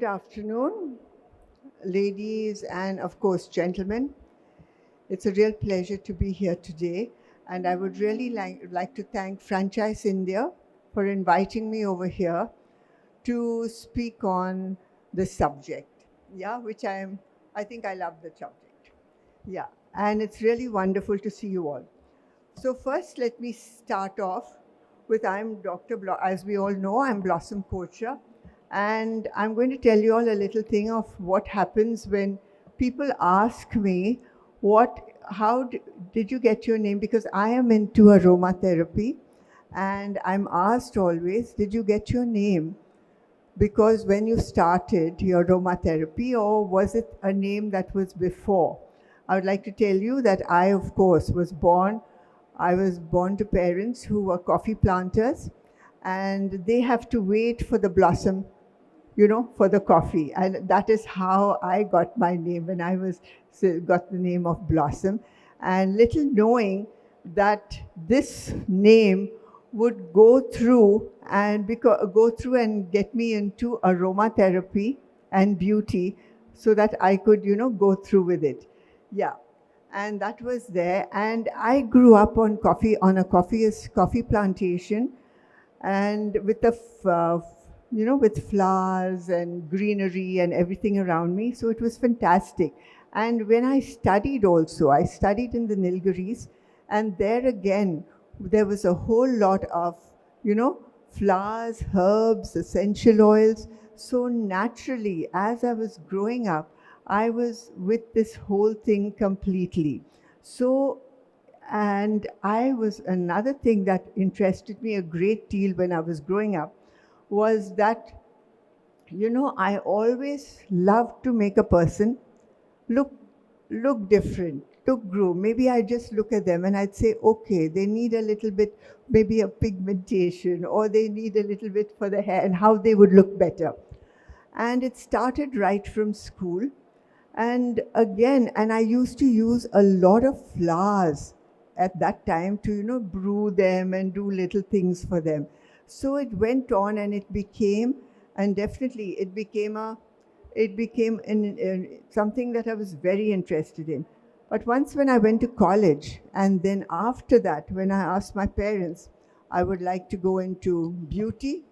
Good afternoon, ladies and, of course, gentlemen. It's a real pleasure to be here today. And I would really like to thank Franchise India for inviting me over here to speak on this subject. Yeah, I think I love the subject. Yeah, and it's really wonderful to see you all. So first, let me start off with as we all know, I'm Blossom Kochhar, and I'm going to tell you all a little thing of what happens when people ask me, did you get your name? Because I am into aromatherapy, and I'm asked always, did you get your name? Because when you started your aromatherapy, or was it a name that was before? I would like to tell you that I, of course, I was born to parents who were coffee planters, and they have to wait for the blossom, for the coffee. And that is how I got my name when got the name of Blossom. And little knowing that this name would go through and get me into aromatherapy and beauty so that I could, go through with it. Yeah. And that was there. And I grew up on a coffee plantation, and with with flowers and greenery and everything around me. So it was fantastic. And when I studied in the Nilgiris, and there again, there was a whole lot of, you know, flowers, herbs, essential oils. So naturally, as I was growing up, I was with this whole thing completely. So and another thing that interested me a great deal when I was growing up was that, I always loved to make a person look look different, look grow. Maybe I just look at them and I'd say, okay, they need a little bit, maybe a pigmentation, or they need a little bit for the hair and how they would look better. And it started right from school. And I used to use a lot of flowers at that time to, brew them and do little things for them. So it went on, and definitely it became something that I was very interested in. But once when I went to college, and then after that, when I asked my parents, I would like to go into beauty.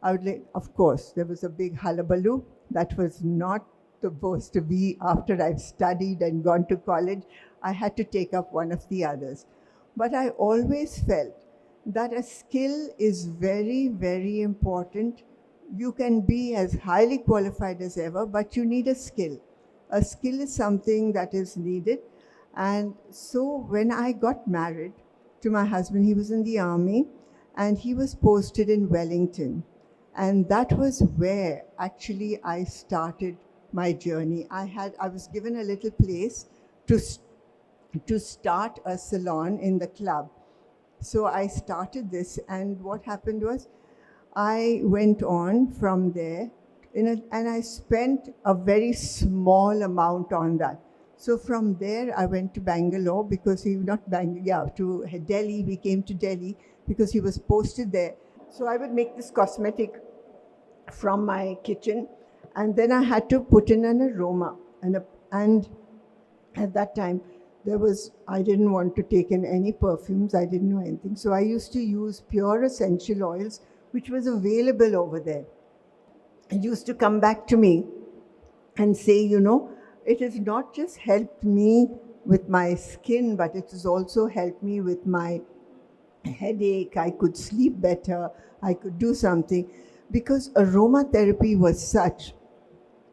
Of course, there was a big hullabaloo. That was not supposed to be. After I've studied and gone to college, I had to take up one of the others. But I always felt that a skill is very, very important. You can be as highly qualified as ever, but you need a skill. A skill is something that is needed. And so when I got married to my husband, he was in the army and he was posted in Wellington. And that was where actually I started my journey. I was given a little place to start a salon in the club. So I started this, and what happened was I went on from there, and I spent a very small amount on that. So from there, I went to Bangalore because to Delhi. We came to Delhi because he was posted there. So I would make this cosmetic from my kitchen, and then I had to put in an aroma. And at that time, I didn't want to take in any perfumes. I didn't know anything. So I used to use pure essential oils, which was available over there. It used to come back to me and say, it has not just helped me with my skin, but it has also helped me with my headache. I could sleep better. I could do something. Because aromatherapy was such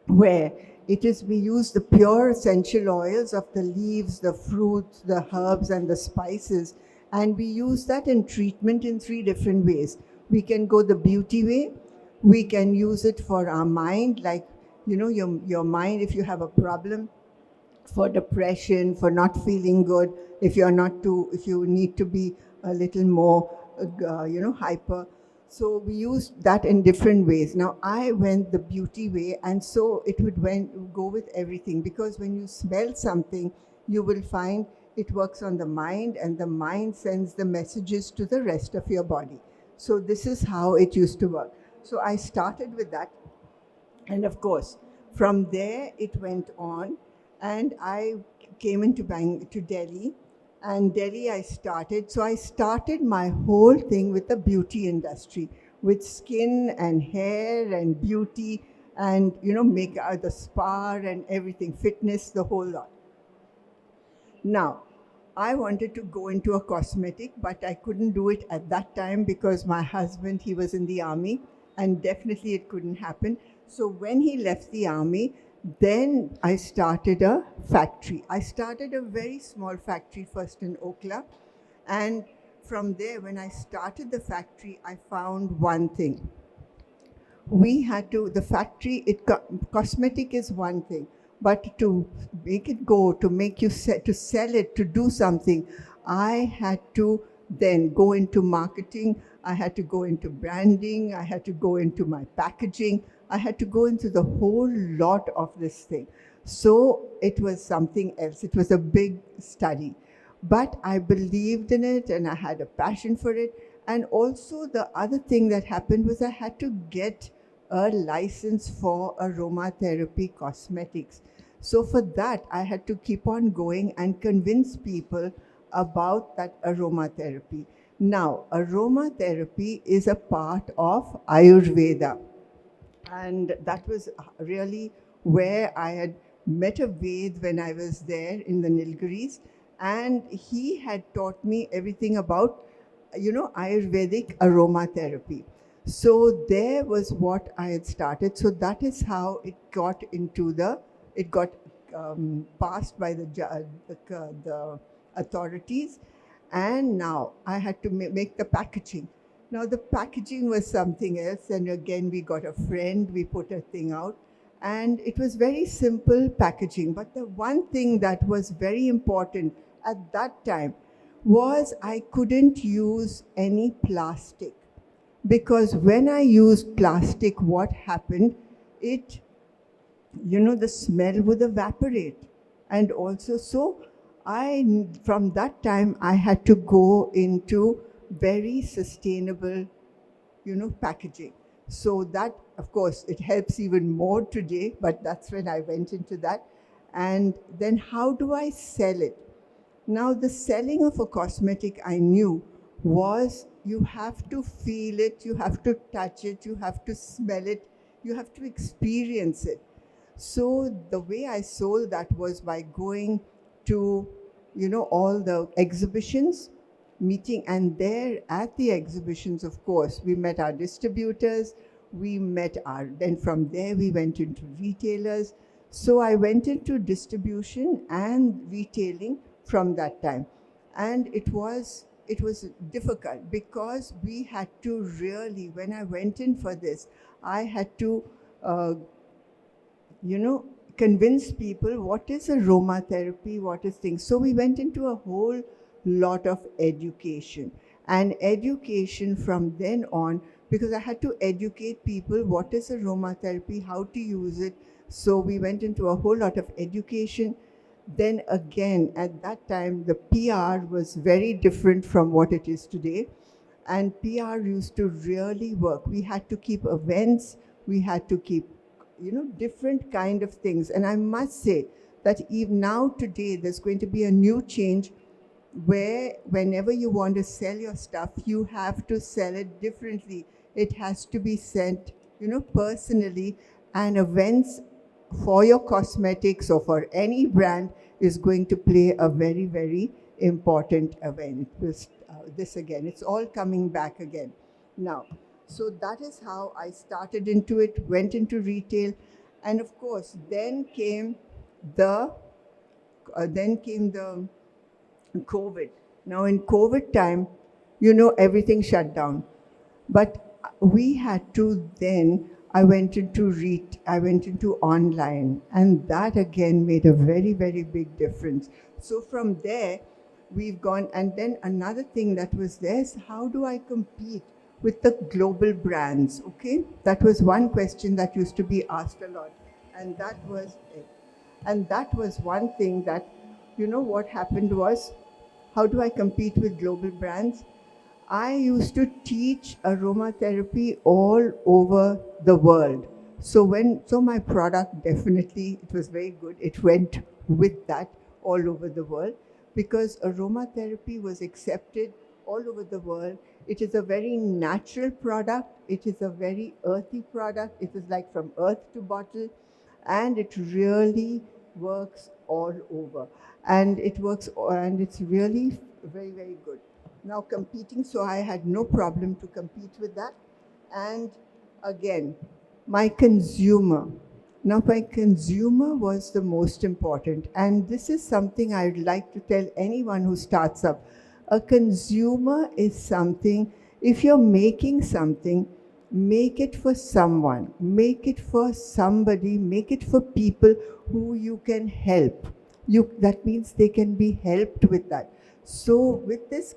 where we use the pure essential oils of the leaves, the fruits, the herbs, and the spices, and we use that in treatment in 3 different ways. We can go the beauty way. We can use it for our mind, like, your mind, if you have a problem, for depression, for not feeling good, if you need to be a little more, hyper. So we used that in different ways. Now I went the beauty way, and so it would go with everything, because when you smell something, you will find it works on the mind, and the mind sends the messages to the rest of your body. So this is how it used to work. So I started with that. And of course, from there it went on, and I came into to Delhi. And Delhi, I started. So I started my whole thing with the beauty industry, with skin and hair and beauty, and make the spa and everything, fitness, the whole lot. Now, I wanted to go into a cosmetic, but I couldn't do it at that time because my husband, he was in the army, and definitely it couldn't happen. So when he left the army, then I started a factory. I started a very small factory first in Okla. And from there, when I started the factory, I found one thing. We had to, the factory, cosmetic is one thing, but to make it go, to make you to sell it, to do something, I had to then go into marketing, I had to go into branding, I had to go into my packaging, I had to go into the whole lot of this thing. So it was something else. It was a big study, but I believed in it and I had a passion for it. And also the other thing that happened was I had to get a license for aromatherapy cosmetics. So for that, I had to keep on going and convince people about that aromatherapy. Now, aromatherapy is a part of Ayurveda. And that was really where I had met a Ved when I was there in the Nilgiris. And he had taught me everything about, Ayurvedic aromatherapy. So there was what I had started. So that is how it got passed by the authorities. And now I had to make the packaging. Now the packaging was something else, and again we got a friend, we put a thing out, and it was very simple packaging. But the one thing that was very important at that time was I couldn't use any plastic, because when I used plastic, what happened? It, the smell would evaporate. And also, so from that time, I had to go into very sustainable, packaging. So that, of course, it helps even more today, but that's when I went into that. And then how do I sell it? Now, the selling of a cosmetic, I knew, was you have to feel it, you have to touch it, you have to smell it, you have to experience it. So the way I sold that was by going to, all the exhibitions, meeting, and there at the exhibitions, of course, we met our distributors, then from there we went into retailers. So I went into distribution and retailing from that time. And it was difficult because we had to really, when I went in for this, I had to uh, you know, convince people what is aromatherapy, what is things. So we went into a whole lot of education. And education from then on, because I had to educate people what is aromatherapy, how to use it. So we went into a whole lot of education. Then again, at that time, the PR was very different from what it is today. And PR used to really work. We had to keep events, we had to keep different kind of things. And I must say that even now today, there's going to be a new change where whenever you want to sell your stuff, you have to sell it differently. It has to be sent, personally. And events for your cosmetics or for any brand is going to play a very, very important event. This again, it's all coming back again now. So that is how I started into it, went into retail, and of course, the then came the COVID. Now in COVID time, everything shut down. But we had to then, I went into online, and that again made a very, very big difference. So from there, we've gone, and then another thing that was there is how do I compete with the global brands, okay? That was one question that used to be asked a lot. And that was it. And that was one thing that, what happened was, how do I compete with global brands? I used to teach aromatherapy all over the world. So my product, definitely, it was very good. It went with that all over the world, because aromatherapy was accepted all over the world. It is a very natural product. It is a very earthy product. It is like from earth to bottle, and it really works all over. And it works, and it's really very, very good. Now competing, so I had no problem to compete with that. And again, my consumer. Now, my consumer was the most important. And this is something I'd like to tell anyone who starts up. A consumer is something, if you're making something, make it for someone, make it for somebody, make it for people who you can help. That means they can be helped with that. So with this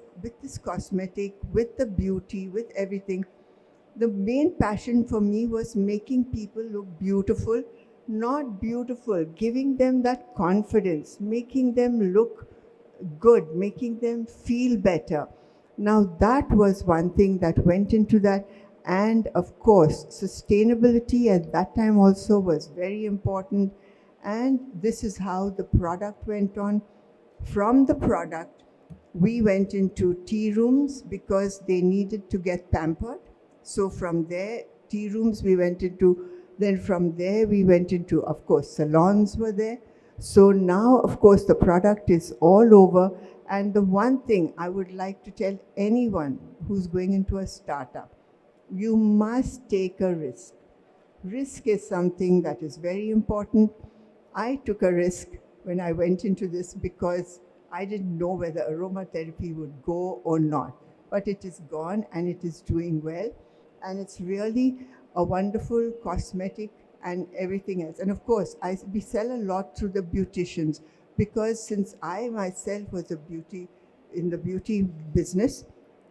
cosmetic, with the beauty, with everything, the main passion for me was making people look beautiful, not beautiful, giving them that confidence, making them look good, making them feel better. Now, that was one thing that went into that. And of course, sustainability at that time also was very important. And this is how the product went on. From the product, we went into tea rooms because they needed to get pampered. So from there, tea rooms we went into. Then from there, we went into, of course, salons were there. So now, of course, the product is all over. And the one thing I would like to tell anyone who's going into a startup, you must take a risk. Risk is something that is very important. I took a risk when I went into this because I didn't know whether aromatherapy would go or not. But it is gone and it is doing well. And it's really a wonderful cosmetic and everything else. And of course, we sell a lot through the beauticians, because since I myself was in the beauty business,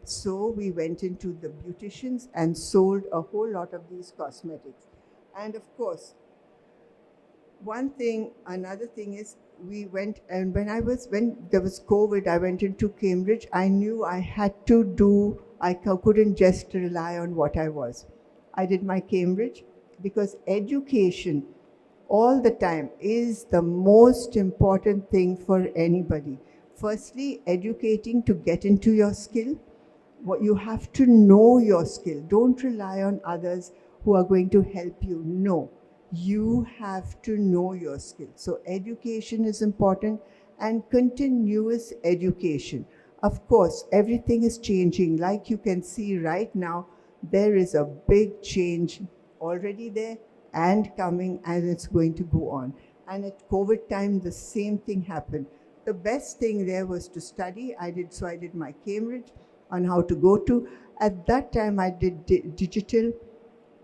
so we went into the beauticians and sold a whole lot of these cosmetics. And of course, another thing is, we went, and when there was COVID, I went into Cambridge. I knew I had to do, couldn't just rely on what I was. I did my Cambridge, because education all the time is the most important thing for anybody. Firstly, educating to get into your skill. What you have to know your skill. Don't rely on others who are going to help you. No, you have to know your skill. So education is important, and continuous education. Of course, everything is changing. Like you can see right now, there is a big change already there and coming, and it's going to go on. And at COVID time, the same thing happened. The best thing there was to study. I did my Cambridge on how to go to. At that time, I did digital.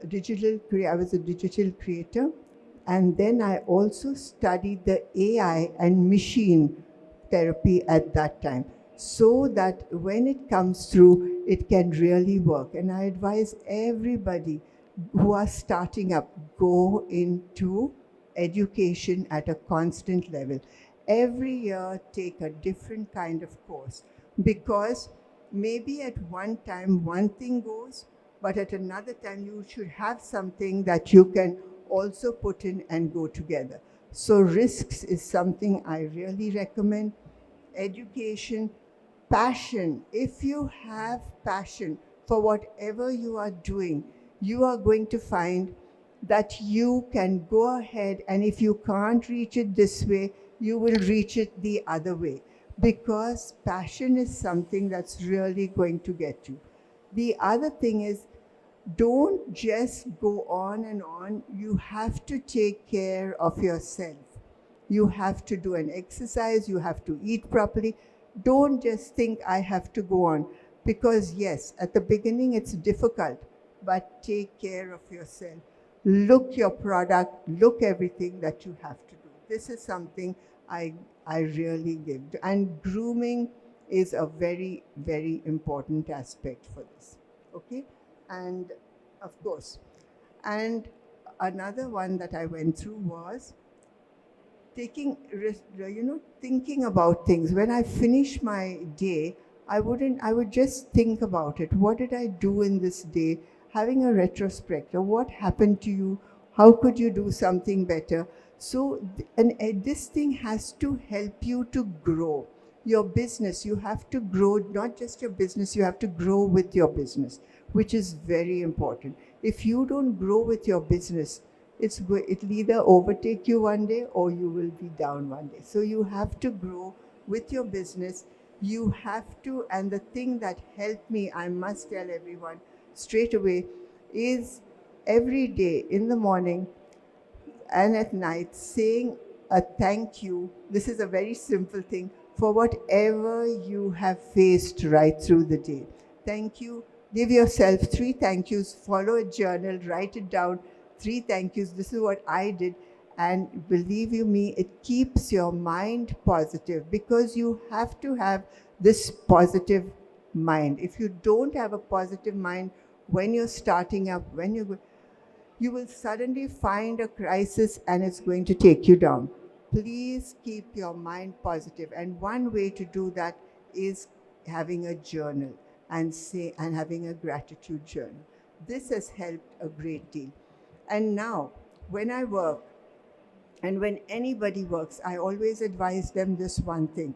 I was a digital creator. And then I also studied the AI and machine therapy at that time, so that when it comes through, it can really work. And I advise everybody who are starting up, go into education at a constant level. Every year, take a different kind of course, because maybe at one time one thing goes, but at another time you should have something that you can also put in and go together. So risks is something I really recommend. Education, passion. If you have passion for whatever you are doing, you are going to find that you can go ahead, and if you can't reach it this way, you will reach it the other way, because passion is something that's really going to get you. The other thing is, don't just go on and on. You have to take care of yourself. You have to do an exercise, you have to eat properly. Don't just think I have to go on, because yes, at the beginning it's difficult, but take care of yourself. Look your product, look everything that you have to do. This is something I really give. And grooming is a very, very important aspect for this. Okay? And of course, and another one that I went through was thinking about things. When I finish my day, I would just think about it. What did I do in this day? Having a retrospective. What happened to you? How could you do something better? So, this thing has to help you to grow your business. You have to grow not just your business, you have to grow with your business, which is very important. If you don't grow with your business, it'll either overtake you one day or you will be down one day. So you have to grow with your business. You have to, and the thing that helped me, I must tell everyone straight away, is every day in the morning and at night saying a thank you. This is a very simple thing for whatever you have faced right through the day. Thank you. Give yourself 3 thank yous. Follow a journal, write it down. 3 thank yous. This is what I did. And believe you me, it keeps your mind positive, because you have to have this positive mind. If you don't have a positive mind when you're starting up, you will suddenly find a crisis and it's going to take you down. Please keep your mind positive. And one way to do that is having a journal and having a gratitude journal. This has helped a great deal. And now, when I work and when anybody works, I always advise them this one thing.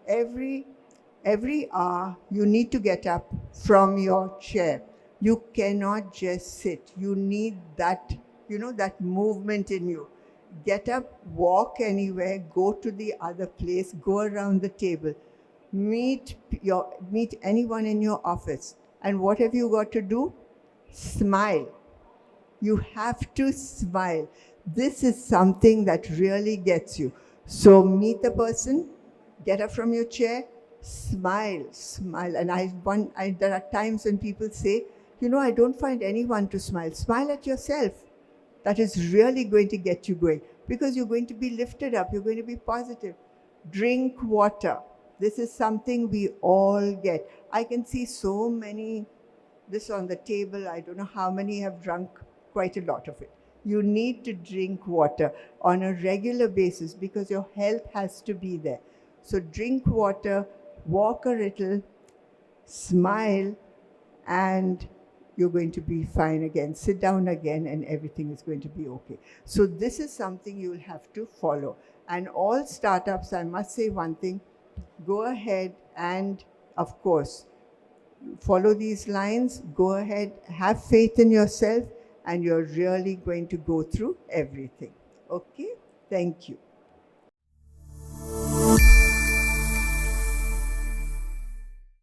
Every hour you need to get up from your chair. You cannot just sit. You need that, that movement in you. Get up, walk anywhere, go to the other place, go around the table, meet anyone in your office. And what have you got to do? Smile. You have to smile. This is something that really gets you. So meet the person, get up from your chair, smile, smile. And there are times when people say, I don't find anyone to smile. Smile at yourself. That is really going to get you going, because you're going to be lifted up. You're going to be positive. Drink water. This is something we all get. I can see so many this on the table. I don't know how many have drunk quite a lot of it. You need to drink water on a regular basis because your health has to be there. So drink water, walk a little, smile, and you're going to be fine again. Sit down again and everything is going to be okay. So this is something you'll have to follow. And all startups, I must say one thing, go ahead and, of course, follow these lines, go ahead, have faith in yourself, and you're really going to go through everything. Okay? Thank you.